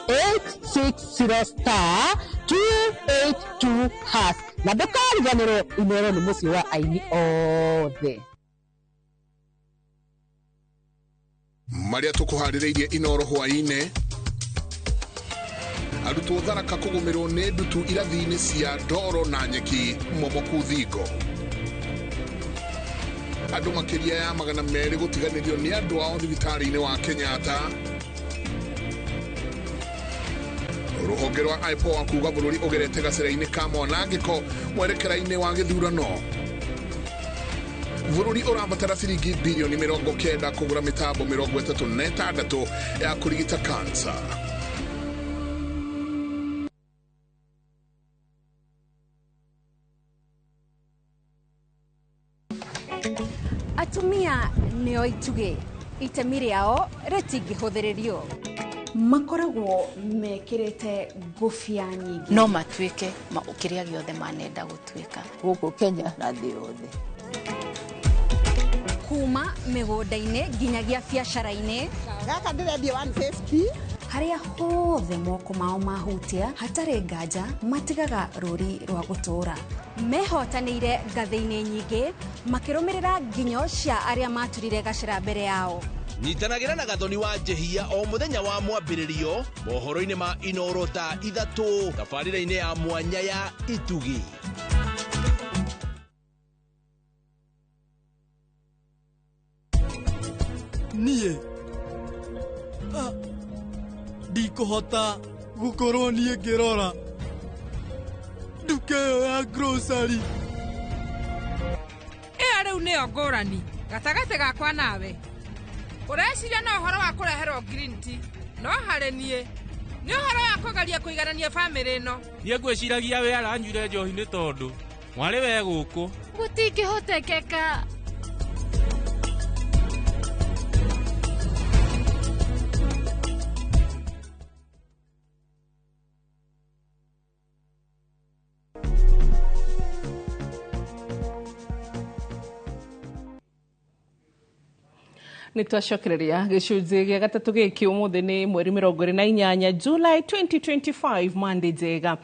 *860*282# na ndũkariganĩrwo Inooro nĩ mũciĩ wa aini othe. Marĩa tũkũharĩrĩirie Inooro hwaĩ-inĩ, arutwo Tharaka kũgũmĩrwo nĩ ndutu irathi-inĩ cia ndoro na nyeki momoku thingo. Andũ makĩria ya 200 gũtiganĩrio nĩ andũ ao thibitarĩ-inĩ wa Kenyatta. Rũhonge rwa IPOA kuuga bũrũri ũgerete gacĩra-inĩ ka mwanangĩko mwerekera-inĩ wa gĩthurano. Bũrũri ũrabatara ciringi bilioni 90 kũgũra mĩtambo 36 ya kũrigita kansa. Atumia nĩo itugĩ, itemi rĩao rĩtingĩhũthĩrĩrio. Makoragwo mekĩrĩte ngũbia nyingĩ, no matuĩke kĩrĩa gĩothe manenda gũtuĩka gũkũ Kenya na thĩ yothe. Kuma mĩgũnda-inĩ nginyagia biacara-inĩ. Gaka ndĩrendia 150. Harĩa hothe moko mao mahutia, hatarĩ nganja matigaga rũri rwa gũtũũra. Mehotanĩire ngathĩ-inĩ nyingĩ, makĩrũmĩrĩra nginyo cia arĩa maturire gacĩra mbere yao. Nyitanagĩra na Gathoni wa Njehia o mũthenya wa mwambĩrĩrio mohoro-inĩ ma Inooro ta 3 tabarĩra-inĩ ya mwanya ya Itugi. Niĩ ndikũhota gũkorwo niĩ ngĩrora nduka ĩyo ya grocery. Ĩyo rĩu nĩyo ngũrani gatagatĩ gakwa nawe. Ũreciria no ũhoro wa kũreherwo green tea, no harĩ niĩ nĩ ũhoro wa kũgeria kũiganania bamĩrĩ ĩno. Niĩ ngwĩciragia we aranyuire njohi nĩ tondũ mwarĩ we gũkũ. Gũtingĩhotekeka. nitwacokereria gicunji gia gatatu giki umuthi ni mweri 28 July 2025 Monday njega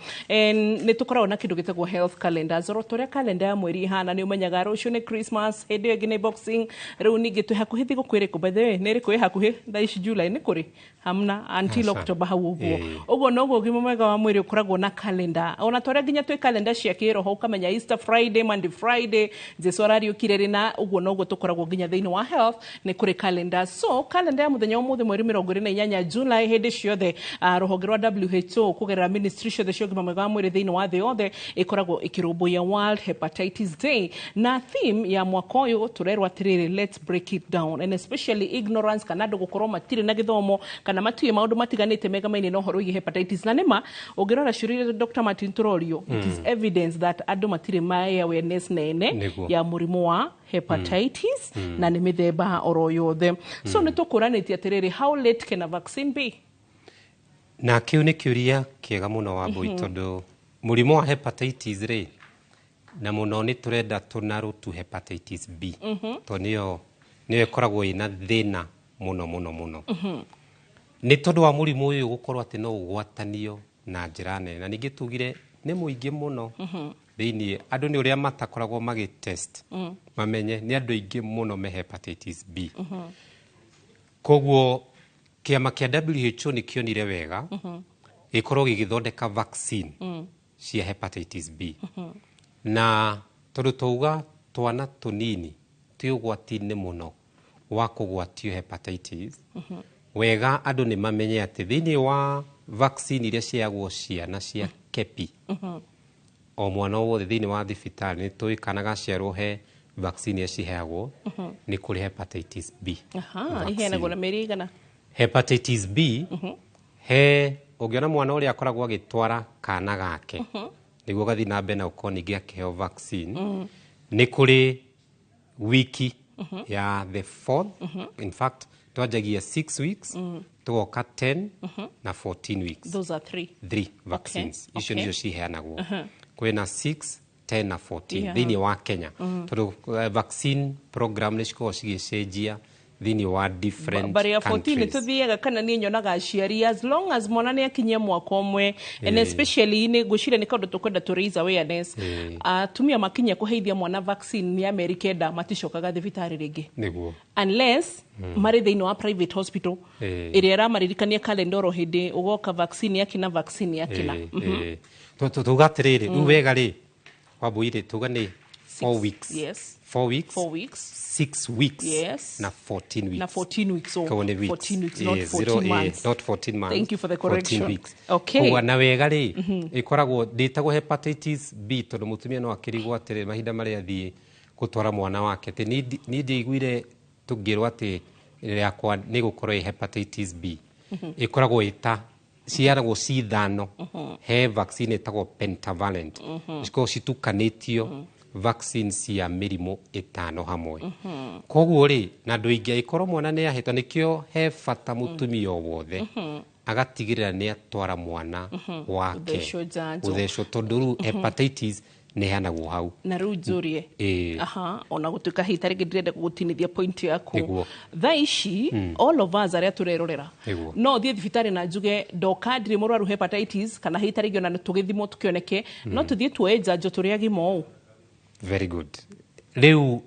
nitukoragwo na kindu gitagwo health calendars rotoria calendar ya mweri ihana ni umenyaga rucio ni Christmas hindi yo ngine boxing riu ningi twi hakuhi gukwiriko by the way ni riku hakuhi thaici July ni kuri hamna until October hau uguo noguo gimo mwega wa mwiri ukoragwo na calendar ona toria nginya twi calendar cia kiroho ukamenya Easter Friday Monday Friday Jesu arariukire rina uguo noguo tukoragwo nginya thiini wa health ni kuri calendar so calendar ya muthenya umuthi mweri 28 July hindi ciothe ruhonge rwa WHO kugerera ministry ciothe cia ugima mwega wa mwiri thiini wa thi yothe ikoragwo ikirumbuya World Hepatitis Day na theme ya mwaka uyu turerwa atiriri let's break it down and especially ignorance kana andu gukorwo matire na githomo kana matuye maundu matiganite megamaine no horo igi hepatitis na nima ungirora shurire Dr. Martin Turorio it is evidence that andu matire mai awareness nene ya murimu wa hepatitis na ni mithemba oro yothe so nitukuranitie atiriri how late can a vaccine be na kiu ni kiuria kiega muno wa mbui tondu murimu wa hepatitis ri na muno ni turenda tunaru tu hepatitis B to niyo ikoragwo ina thina muno ni tondu wa murimu uyu gukorwo ati no ugwatanio na njira nene na ningi tugire ni muingi muno thiini andu ni uria matakoragwo magi test mamenye ni andu ingi muno me hepatitis B koguo kiama kia WHO ni kionire wega ikorwo gigithondeka vaccine cia hepatitis B na tondu tuuga twana tunini ti ugwati-ini muno wa kugwatio hepatitis wega andu ni mamenye ati thiini wa vaccine iria ciagwo ciana cia kepi o mwana wothe thiini wa thibitari ni tuikanaga ciarwo he vaccine ya ciheagwo ni kuri hepatitis B iheanagwo na mĩeri igana hepatitis B he ungiona mwana uria akoragwo agitwara kana gake niguo gathi na mbere na uko ningi akiheo vaccine ni kuri wiki ya the 4th in fact twajagia 6 weeks tugoka 10 na 14 weeks those are three vaccines icio nicio ciheanagwo kwina 6 10 na 14 thiini wa Kenya tondu vaccine program ni cikoragwo cigicenjia thiini wa different countries. 14 tuthiaga kana ni nyonaga aciari as long as mwana ni akinyia mwaka umwe and especially ni gucira ni kaundu tukwenda to raise awareness atumia makinya kuheithia mwana vaccine ni America enda maticokaga thibitari ringi niguo unless mari thiini wa private hospital iria ramaririkania calendar hindi ugoka vaccine yakina vaccine yakina tugatiriri wega ri wabuire tuga ni 4 weeks yes 4 weeks 4 weeks 6 weeks yes na 14 weeks na 14 weeks so 14 weeks not 14 months not 14 months thank you for the correction 14 weeks okay kwa na wega ri ikoragwo nditagwo hepatitis B tondu mutumia no akirigwo atire mahinda mari athie gutwara mwana wake ati ni ndigwire tugirwa ati yakwa ni gukorwo hepatitis B ikoragwo ita ciaragwo cithano he vaccine etagwo pentavalent cikoragwo citukanitio vaccine cia mirimu itano hamwe koguo ri na ndu ingi ikorwo mwana ni ahetwo nikio he fata mutumia wothe agatigirira ni atwara mwana wake uthecwo tondu hepatitis ni hanagwo hau na riu njurie ona gutuika hitari ndirenda gutinithia point yaku thaici all of us aria turerorera no thie thibitari na njuge ndoka ndiri murwaru hepatitis kana hitari giona tugithimo tukioneke no tuthie tuoe njanjo turia gimo very good riu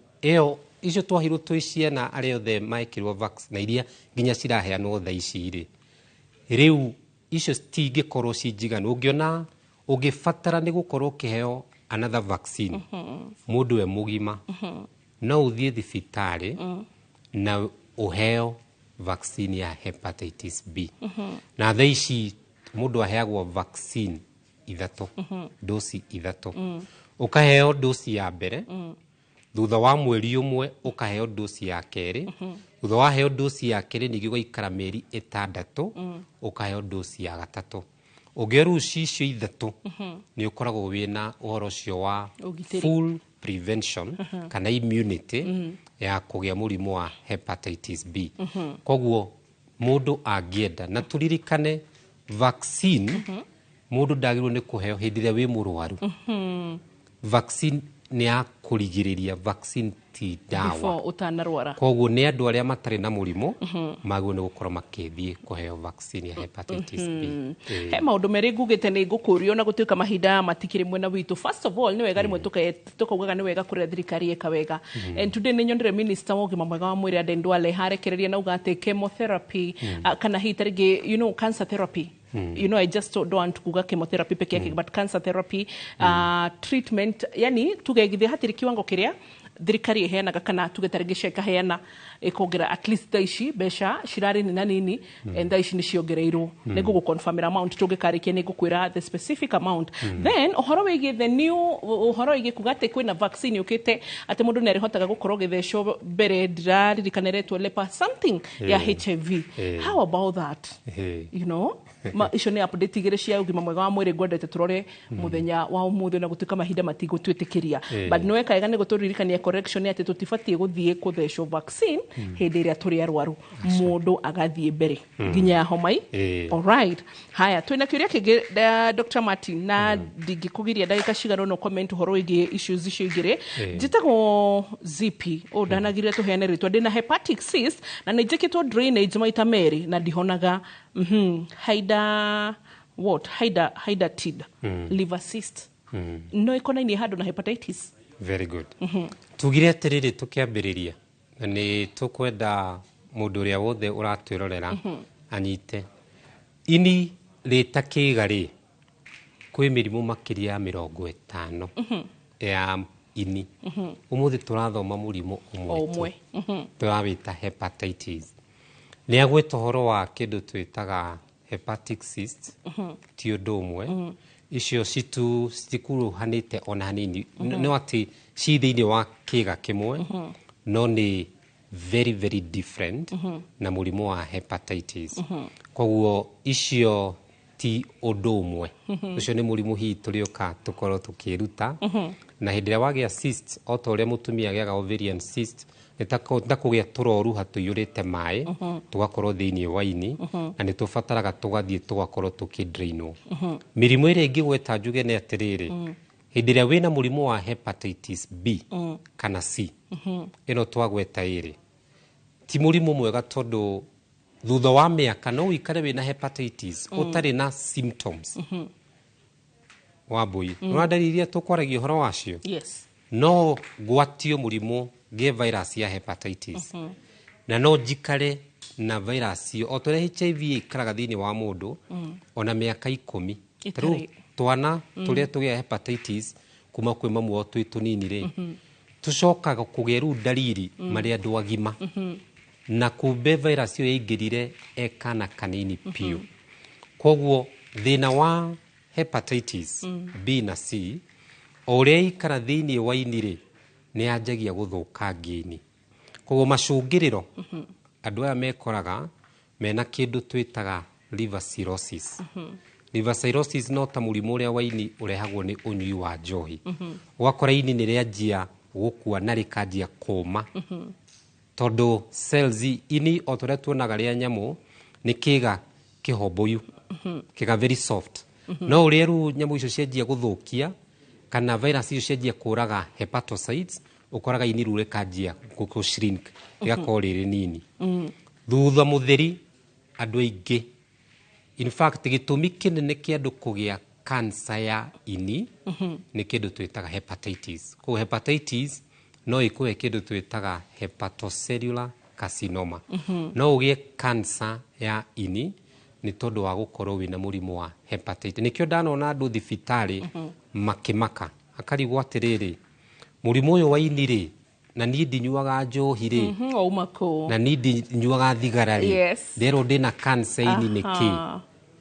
icio twahirwo twi ciana aria othe maikirwo vaccine na iria nginya ciraheanwo thaici ri riu icio citingikorwo cinjiganu ungiona ungifatara ni gukorwo kiheo another vaccine mundu we mugima no uthie thibitari na uheo vaccine ya hepatitis B na thaici mundu aheagwo vaccine ithatu dosi ithatu ukaheo dosi ya mbere thutha wa mweri umwe ukaheo dosi ya keri thutha wa heo dosi ya keri ningi guikara mieri 6 ukaheo dosi ya gatatu ugeru cicio ithatu ni ukoragwo wina uhoro cio wa full prevention kana immunity ya kugia murimu wa hepatitis B koguo mundu angienda na turirikane vaccine mundu ndagirwo ni kuheo hindi ria wi murwaru vaccine nĩ ya kũrigĩrĩria vaccine ti before dawa utanarwara. koguo nĩ andũ arĩa matarĩ na mũrimũ magwo nĩ gũkorwo makĩthiĩ kũheo vaccine ya hepatitis B. He maũndũ merĩ ngugĩte nĩ ngũkũrio na gũtuĩka mahinda matikĩrĩ mwena witũ. First of all nĩ wega rĩmwe tukaugaga nĩ wega kũrĩa thirikari ĩka wega. And today nĩ nyonire minister wa ũgima mwega wa mwĩrĩ Aden Duale harekereria na uga atĩ chemotherapy kana hihi tarĩngĩ cancer therapy. I just don't want kuga chemotherapy peke yake but cancer therapy treatment yani tugegithia hatiri kiwango kiria thirikari iheanaga kana tugetarĩngĩ ikaheana ikongera at least ici beca cirarĩ nĩ nini and ici nĩ ciongereirwo nĩ gũgũconfirm amount tũngĩkarĩkia nĩ ngũkwĩra the specific amount then ũhoro wĩgiĩ the new ũhoro wĩgiĩ kuga atĩ kwĩna vaccine yũkĩte atĩ mũndũ nĩ arĩhotaga gũkorwo gĩthecwo mbere ndĩraririkana ĩretwo lepa something ya HIV. How about that? You know icio nĩ update igĩrĩ cia ũgima mwega wa mwĩrĩ ngwendete tũrore mũthenya wa ũmũthĩ na gũtuĩka mahinda matigũtwĩtĩkĩria but nĩ weka wega nĩ gũtũririkania correction atĩ tũtibatiĩ gũthiĩ kũthecwo vaccine hĩndĩ ĩrĩa tũrĩ arwaru mũndũ agathiĩ mbere nginya homai. Alright, haya twĩna kĩũria kĩngĩ Dr. Martin na ndingĩkũgiria ndagĩka cigana no comment ũhoro wĩgiĩ issues icio igĩrĩ. Njĩtagwo Zipi ndanagire tũheane rĩtwa ndĩna hepatic cyst na nĩ njĩkĩtwo drainage maita merĩ na ndihonaga haida tid liver cyst no ikonainie handũ na hepatitis. Very good. Tugire atĩrĩrĩ tũkĩambĩrĩria na nĩ tũkwenda mũndũ ũrĩa wothe ũratwĩrorera anyite ini rĩta kĩĩga kwĩ mĩrimũ makĩria ya 50 ya ini. Ũmũthĩ tũrathoma mũrimũ ũmwe tũrawĩta hepatitis. Nĩ agwĩta ũhoro wa kĩndũ twĩtaga hepatic cyst ti ũndũ ũmwe icio citikuruhanĩte ona hanini no atĩ ci thĩinĩ wa kĩĩga kĩmwe no nĩ very very different na mũrimũ wa hepatitis. Koguo icio ti ũndũ ũmwe ũcio nĩ mũrimũ hihi tũrĩũka tũkorwo tũkĩruta na hĩndĩ ĩrĩa wagĩa cyst o ta ũrĩa mũtumia agĩaga ovarian cyst nĩtakũgĩa tũroruha tũiyũrĩte maĩ tũgakorwo thĩinĩ wa ini na nĩ tũbataraga tũgathiĩ tũgakorwo tũkĩdrainwo. Mĩrimũ ĩrĩa ingĩgweta njuge nĩ atĩrĩrĩ hĩndĩ ĩrĩa wĩna mũrimũ wa hepatitis B kana C ĩno twagweta ĩrĩ ti mũrimũ mwega tondũ thutha wa mĩaka no ũikare wĩna hepatitis ũtarĩ na symptoms. Wambui nĩ ndariri tũkwaragia ũhoro wacio no gwatio mũrimũ gĩ virus ya hepatitis na no njikare na virus iyo o tũrĩa HIV ikaraga thĩinĩ wa mũndũ ona mĩaka 10 tarĩu twana tũrĩa tũgĩa hepatitis kuma kwĩ mamu o twĩ tũnini rĩ tũcokaga kũgĩa rĩu ndariri marĩ andũ agima na kumbe virus iyo yaingĩrire ekana kanini piũ. Koguo thĩna wa hepatitis B na C o ũrĩa ikara thĩinĩ wa ini rĩ nĩ yanjagia gũthũkangia ini. Koguo macũngĩrĩro andũ aya mekoraga mena kĩndũ twĩtaga liver cirrhosis. Liver cirrhosis no ta mũrimũ ũrĩa wa ini ũrehagwo nĩ ũnyui wa njohi. Ũgakora ini nĩ rĩanjia gũkua na rĩkanjia kũma tondũ cells ini o tũrĩa tuonaga rĩa nyamũ nĩ kĩĩga kĩhomboyu kĩga very soft no ũrĩa rĩu nyamũ icio cianjia gũthũkia kana virus icio cianjia kũraga hepatocytes ũkoraga ini rĩu rĩkanjia gũshrink rĩgakorwo rĩrĩ nini. Thutha mũtheri andũ aingĩ in fact gĩtũmi kĩnene kĩa andũ kũgĩa cancer ya ini nĩ kĩndũ twĩtaga hepatitis. Koguo hepatitis no ĩkũhe kĩndũ twĩtaga hepatocellular carcinoma no ũgĩe cancer ya ini nĩ tondũ wa gũkorwo wĩna mũrimũ wa hepatitis. Nĩkĩo ndanona andũ thibitarĩ makĩmaka akarigwo atĩrĩrĩ mũrimũ ũyũ wa ini rĩ na niĩ ndinyuaga njohi rĩ na niĩ ndinyuaga thigara rĩ nderwo ndĩna cancer ini nĩkĩ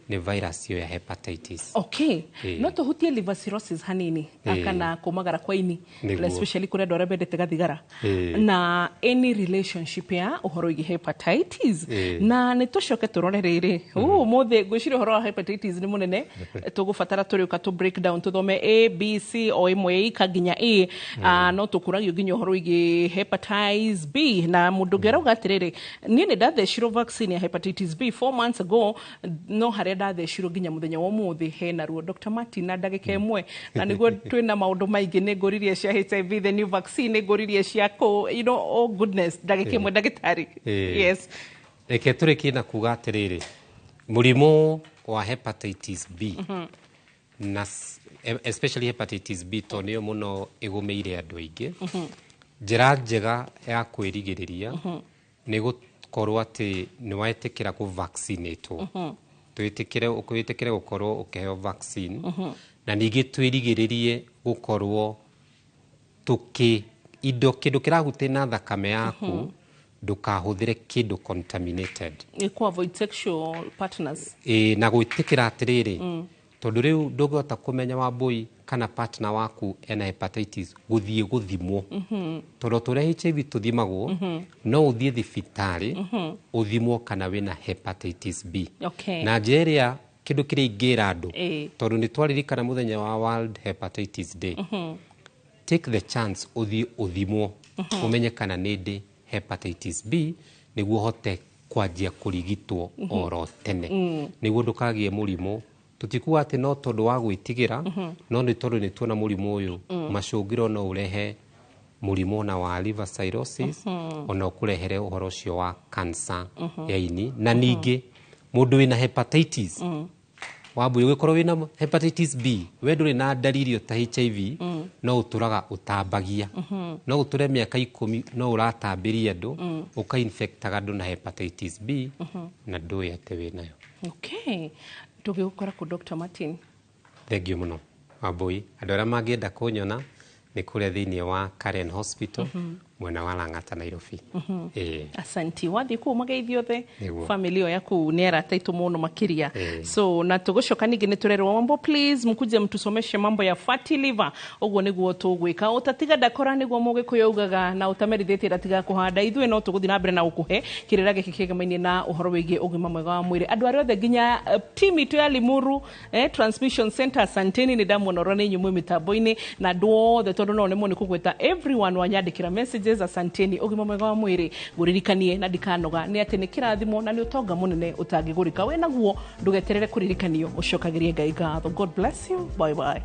nĩ virus iyo ya hepatitis. Okay, no tũhutie liver cirrhosis hanini kana kũmagara kwa ini especially kũrĩa andũ arĩa bendete gathigara na any relationship ya ũhoro wĩgiĩ hepatitis na nĩ tũcoke tũrore rĩrĩ ũmũthĩ ngwĩciria ũhoro wa hepatitis nĩ mũnene tũgũbatara tũrĩũka tũ break down tũthome A, B, C o ĩmwe ika nginya E no tũkũragio nginya ũhoro wĩgiĩ hepatitis B na mũndũ ũngĩrauga atĩrĩrĩ niĩ nĩ ndathecirwo vaccine ya hepatitis B 4 months ago no harĩa aria ndathecirwo nginya muthenya wa umuthi hena ruo. Dr. Martin na ndagika imwe na niguo twina maundu maingi ni nguririe cia HIV, the new vaccine, ni nguririe cia oh goodness, ndagika imwe ndagitari. Yes. Reke turiki na kuga atiriri murimu wa hepatitis B na especially hepatitis B to niyo muno igumeire andu aingi. Njira njega ya kwirigiriria ni gukorwo ati ni waetikira ku vaccinate twitikire gukorwo ukiheo vaccine na ningi twirigiririe gukorwo indo kindu kirahutina thakame yaku ndukahuthire kindu contaminated ku avoid sexual partners na gwitikira atiriri tondu riu ndungihota kumenya Wambui kana partner waku ena hepatitis guthie guthimwo tondu turia HIV tuthimagwo no uthie thibitari uthimwo kana wina hepatitis B na njeria kindu kiria ingira andu tondu ni twaririkana muthenya wa World Hepatitis Day take the chance uthie uthimwo umenye kana nindi hepatitis B niguo hote kwanjia kurigitwo oro tene niguo ndukagie murimu tutikuwa ati no tondu wa gwitigira no ni tondu ni tuona murimu uyu macungiro no urehe murimu na wa liver cirrhosis ona ukurehere uhoro cio wa cancer ya ini na ningi mundu wina hepatitis Wambui ugikorwo wina hepatitis B we nduri na dalili ta HIV no uturaga utambagia no uture miaka 10 no uratambiria andu uka infect andu na hepatitis B na ndui ate winayo. Okay. Tugikora ku Dr. Martin. Thank you muno Wambui. Andu aria mangienda kunyona ni kuria thiini wa Karen Hospital mwena wa Lang'ata Nairobi. Asanti wathi ku mageithio the family yaku nera taitu muno makiria. So na tugucoka ningi ni turerwa mambo please mukuje mtusomeshe mambo ya fatty liver ogwo niguo tugwika utatiga ndakora niguo mugikuyogaga na utamerithite ratiga kuhanda ithwe no tuguthi na mbere na gukuhe kirira giki kigamaini na uhoro wigi ugima mwega wa mwiri andu aria othe nginya team itu ya Limuru transmission center asanteni ni damu norone nyumu mitambo-ini na duo the tondu no nemo ni kugweta everyone wanyandikira messages asanteni ugima mwega wa mwiri guririkanie na ndikanoga ni ati ni kirathimo na ni utonga munene utangigurika we naguo ndugeterere kuririkanio ucokagirie Ngai ngatho. God bless you. Bye bye.